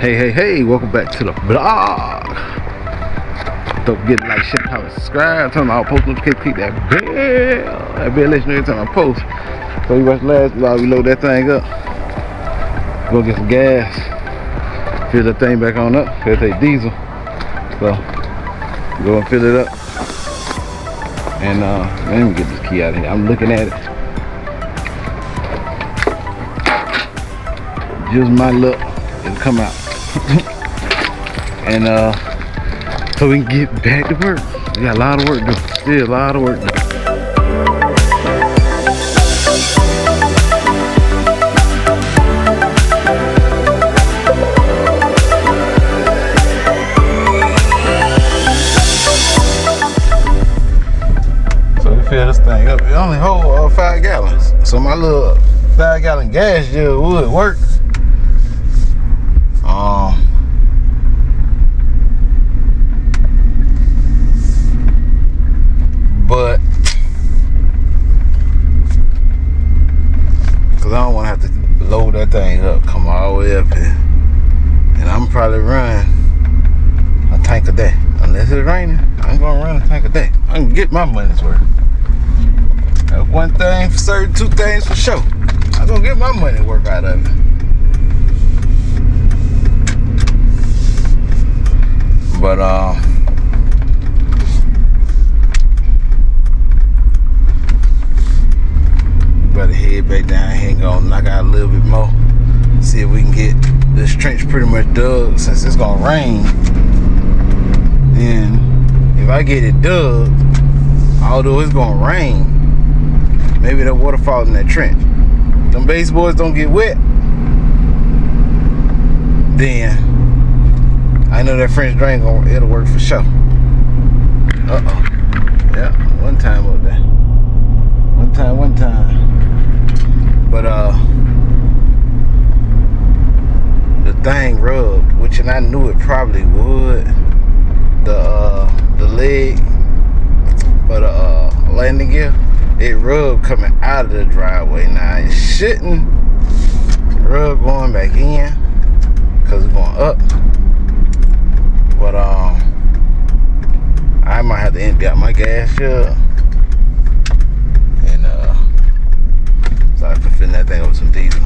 Hey, welcome back to the vlog. Don't forget to like, share, comment, subscribe, turn on all post notifications, click that bell. That bell lets you know every time I post. So you watch the last vlog, we load that thing up. Go get some gas. Fill that thing back on up. It'll take diesel. So go and fill it up. And let me get this key out of here. I'm looking at it. Just my luck, it'll come out. And so we can get back to work. We got a lot of work to do. Still a lot of work to do. So we fill this thing up. It only holds 5 gallons. So my little 5-gallon gas jug would work. But cause I don't want to have to load that thing up, come all the way up here, and I'm probably run a tank a day. Unless it's raining, I'm gonna run a tank a day. I can get my money's worth. That's one thing for certain, two things for sure. I'm gonna get my money worth out of it. But we better head back down here and go knock out a little bit more. See if we can get this trench pretty much dug. Since it's gonna rain, then if I get it dug, although it's gonna rain, maybe the water falls in that trench. Them baseboards don't get wet, then I know that French drain it'll work for sure. Yeah, one time up there. One time. But the thing rubbed, which and I knew it probably would. The leg for the landing gear, it rubbed coming out of the driveway. Now it shouldn't rub going back in, cause it's going up. But I might have to empty out my gas jug, and so I can fill that thing up with some diesel.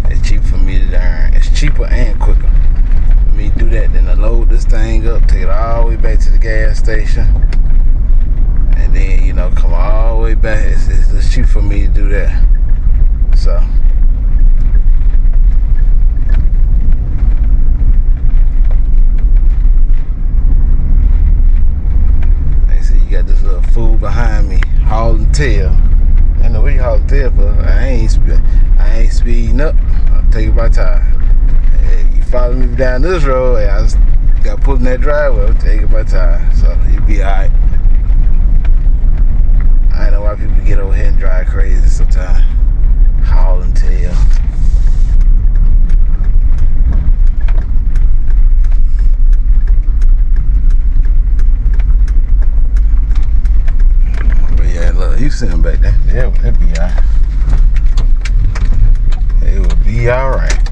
It's cheaper for me to earn. It's cheaper and quicker for me to do that than to load this thing up, take it all the way back to the gas station, and then come all the way back. It's cheap for me to do that. So. Got this little fool behind me hauling tail. I know what you hauling tail for. I ain't speeding up. I'll take it by time. Hey, you follow me down this road, hey, I just got put in that driveway. I'll take it by time. So you'll be alright. I know why people get over here and drive crazy sometimes. Hauling tail. You sitting back there. Yeah, it'll be alright. It will be alright.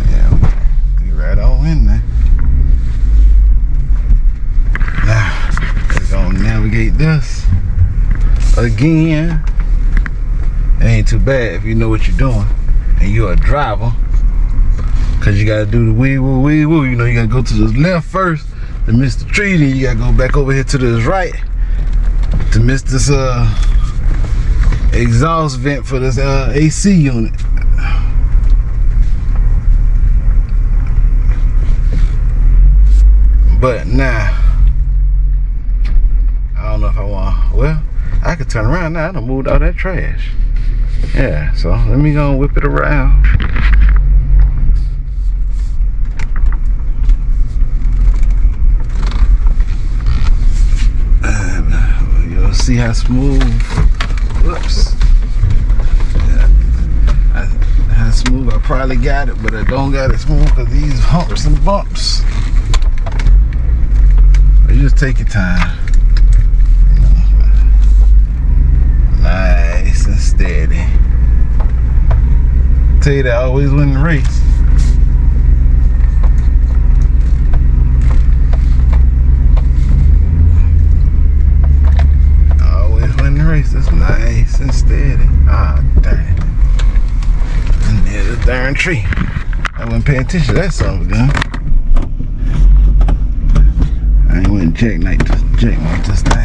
Yeah, you right on in there. Now, we're gonna navigate this again. It ain't too bad if you know what you're doing and you're a driver. Cause you gotta do the wee woo. You gotta go to the left first to miss the tree, then you gotta go back over here to this right to miss this exhaust vent for this AC unit. But now, I don't know if I want. Well, I could turn around now. I done moved all that trash. Yeah, so let me go and whip it around. See how smooth. Whoops. Yeah. How smooth. I probably got it, but I don't got it smooth because these humps and bumps. You just take your time. steady. Tell you that I always win the race. Always win the race. That's nice and steady. Ah, darn it. And there's a darn tree. I wasn't paying attention to that son of a gun. I ain't went jackknife this thing.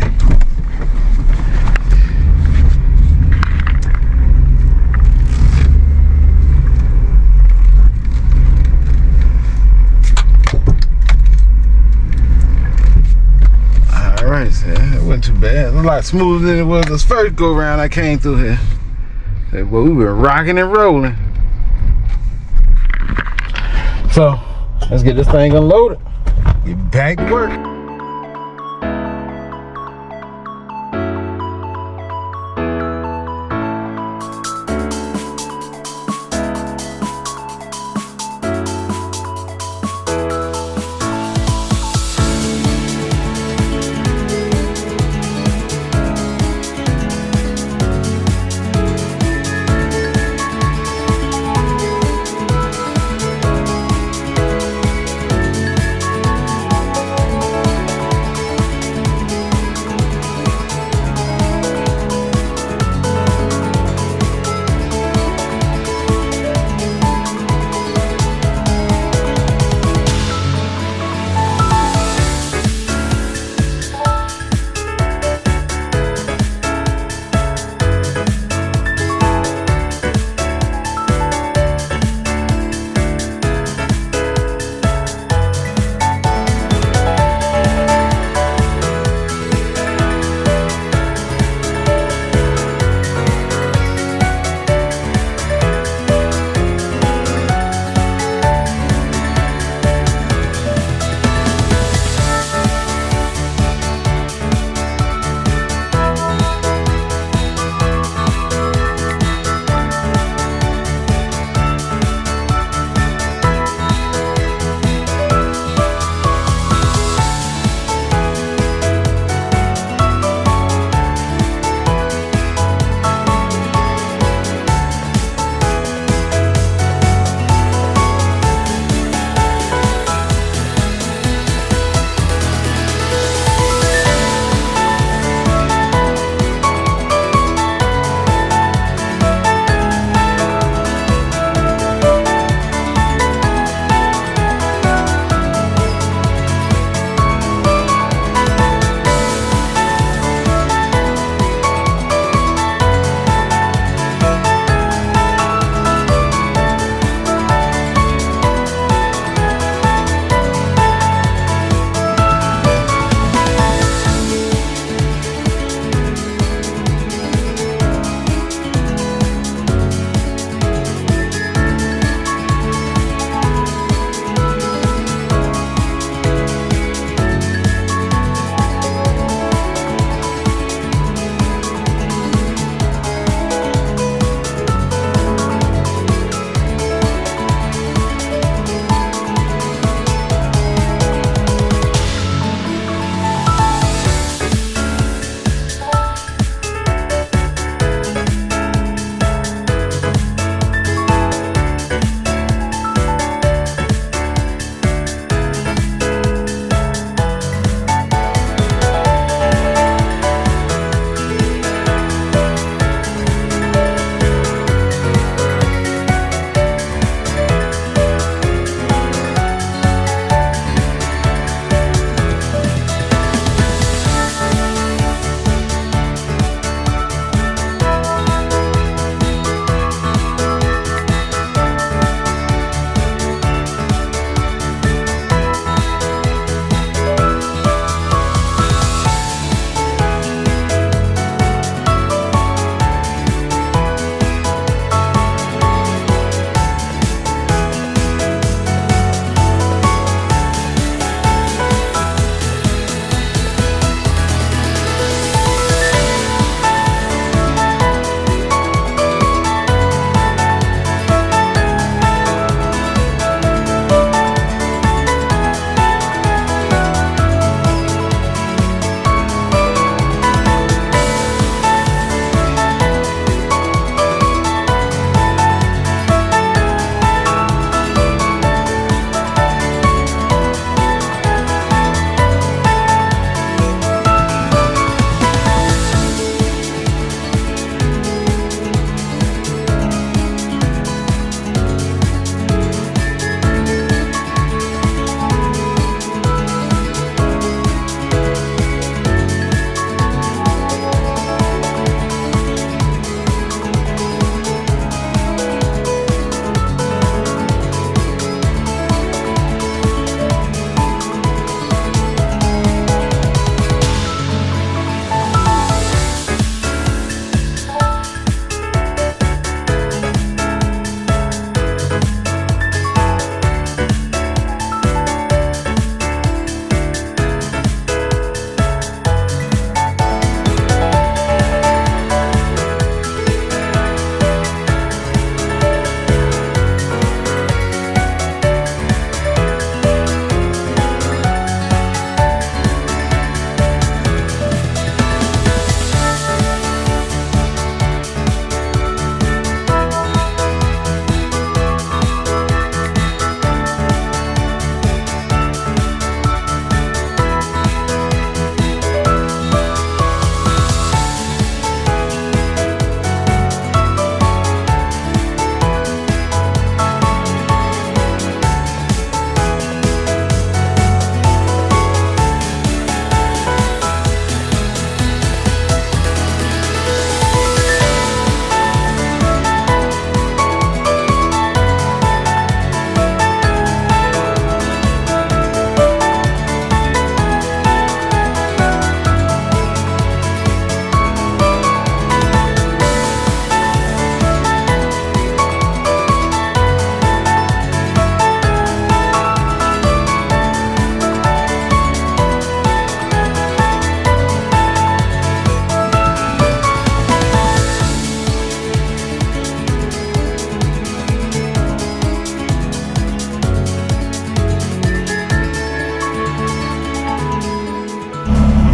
Alright, so it wasn't too bad. It was a lot smoother than it was this first go round I came through here. So, well, we been rocking and rolling. So, let's get this thing unloaded. Get back to work.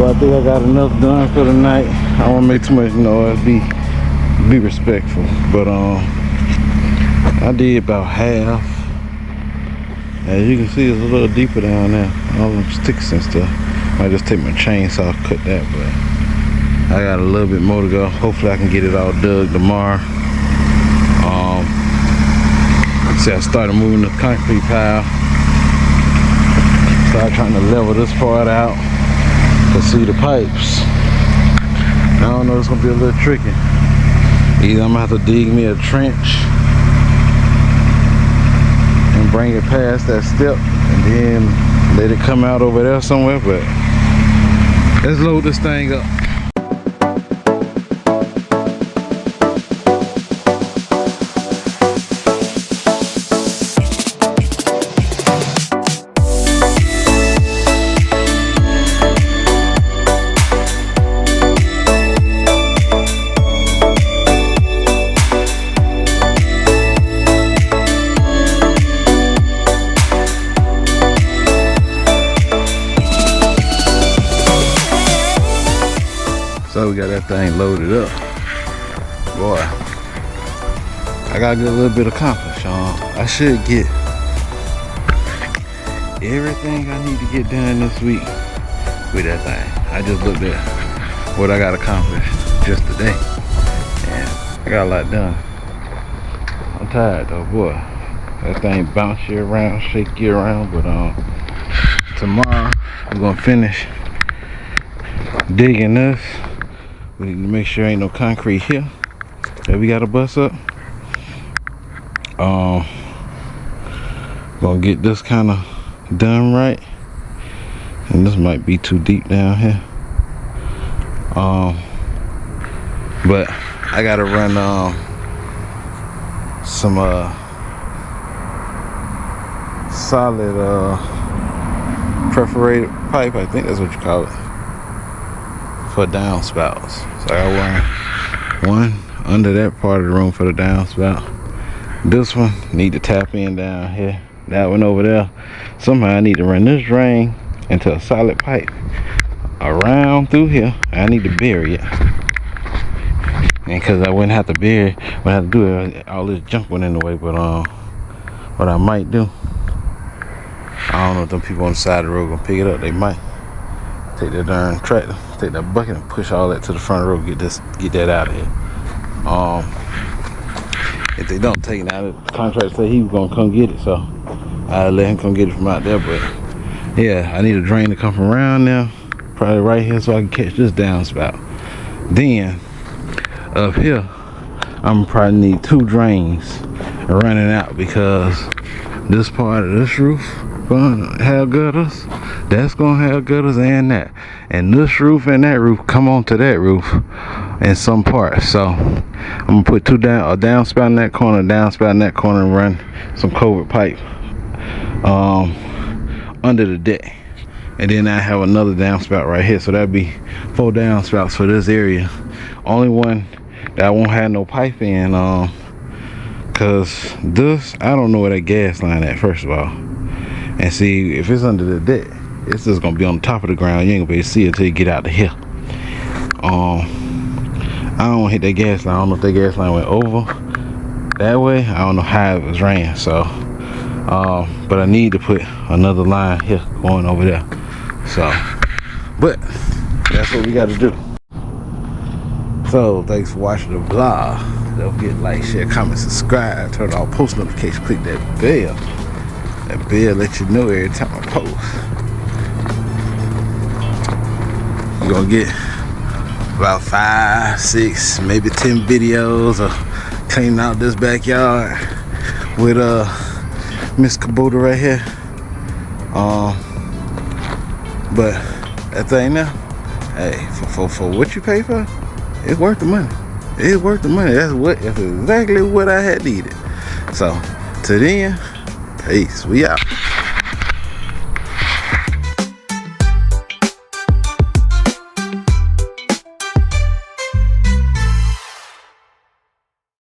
But I think I got enough done for the night. I don't want to make too much noise. Be respectful. But I did about half. As you can see, it's a little deeper down there. All them sticks and stuff. I just take my chainsaw, cut that, but I got a little bit more to go. Hopefully I can get it all dug tomorrow. See, I started moving the concrete pile. Started trying to level this part out to see the pipes. I don't know, it's gonna be a little tricky. Either I'm gonna have to dig me a trench and bring it past that step and then let it come out over there somewhere, but let's load this thing up. So we got that thing loaded up. Boy, I gotta get a little bit accomplished, I should get everything I need to get done this week with that thing. I just looked at what I got accomplished just today, and I got a lot done. I'm tired though, boy. That thing bounce you around, shake you around, but tomorrow we're gonna finish digging this. We need to make sure ain't no concrete here that we gotta bust up. Gonna get this kind of done right, and this might be too deep down here. But I gotta run some solid perforated pipe, I think that's what you call it, for downspouts. So I got one under that part of the room for the downspout. This one need to tap in down here. That one over there, somehow I need to run this drain into a solid pipe around through here. I need to bury it, and because I wouldn't have to bury it, when I have to do it, all this junk went in the way. But what I might do, I don't know if them people on the side of the road gonna pick it up. They might take that darn tractor, take that bucket and push all that to the front row, get that out of here. If they don't take it out, the contractor said he was gonna come get it, so I'll let him come get it from out there. But yeah, I need a drain to come from around there, probably right here, so I can catch this downspout. Then up here, I'm probably need 2 drains running out, because this part of this roof gonna have gutters, that's gonna have gutters, and that, and this roof and that roof come onto that roof in some parts. So I'm gonna put a downspout in that corner, downspout in that corner, and run some culvert pipe under the deck, and then I have another downspout right here. So that'd be 4 downspouts for this area. Only one that I won't have no pipe in, cause this, I don't know where that gas line at, first of all. And see, if it's under the deck, it's just gonna be on the top of the ground. You ain't gonna be able to see it until you get out to here. I don't want to hit that gas line. I don't know if that gas line went over that way. I don't know how it was ran. So, but I need to put another line here going over there. So, but that's what we got to do. So, thanks for watching the vlog. Don't forget to like, share, comment, subscribe, turn on post notifications, click that bell. That bell let you know every time I post. You're gonna get about 5, 6, maybe 10 videos of cleaning out this backyard with Miss Kubota right here. But that thing now, hey, for what you pay for, it's worth the money. It's worth the money. That's exactly what I had needed. So, to then, peace. We out.